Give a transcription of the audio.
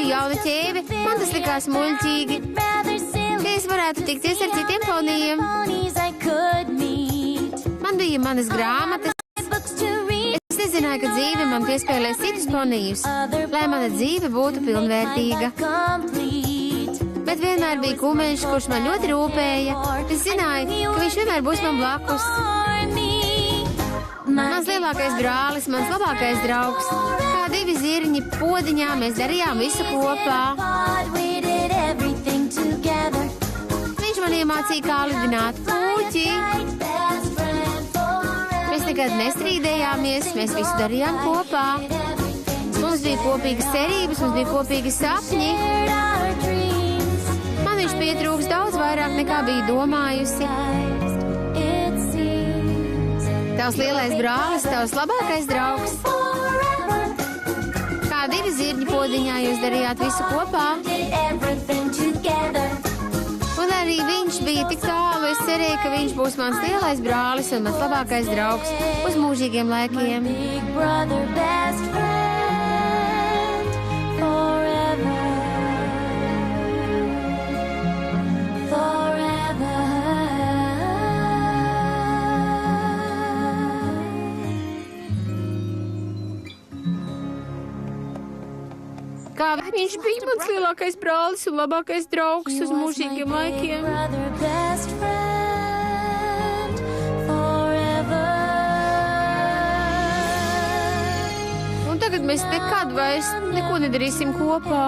dabūju jaunu ķēvi, man tas likās muļķīgi. Ka es varētu tikties ar citiem ponijiem. Man bija manas grāmatas. Es nezināju, ka dzīve man piespēlēs citus ponijus, lai mana dzīve būtu pilnvērtīga. Bet vienmēr bija kumeļš, kurš man ļoti rūpēja. Es zināju, ka viņš vienmēr būs man blakus. Mans lielākais brālis, mans labākais draugs. Kā divi zirņi podiņā mēs darījām visu kopā. Viņš man iemācīja, kā lidināt puķi. Mēs nekad nestrīdējāmies, mēs visu darījām kopā. Mums bija kopīgas cerības, mums bija kopīgi sapņi. Man viņš pietrūks daudz vairāk nekā bija domājusi. Tavs lielais brālis, tavs labākais draugs. Kā divi zirņi podiņā jūs darījāt visu kopā. Un arī viņš bija tik tālu, es cerēju, ka viņš būs mans lielais brālis un mans labākais draugs uz mūžīgiem laikiem. Kā viņš bija mans lielākais brālis un labākais draugs uz mūžīgiem laikiem. Un tagad mēs nekad vairs neko nedarīsim kopā.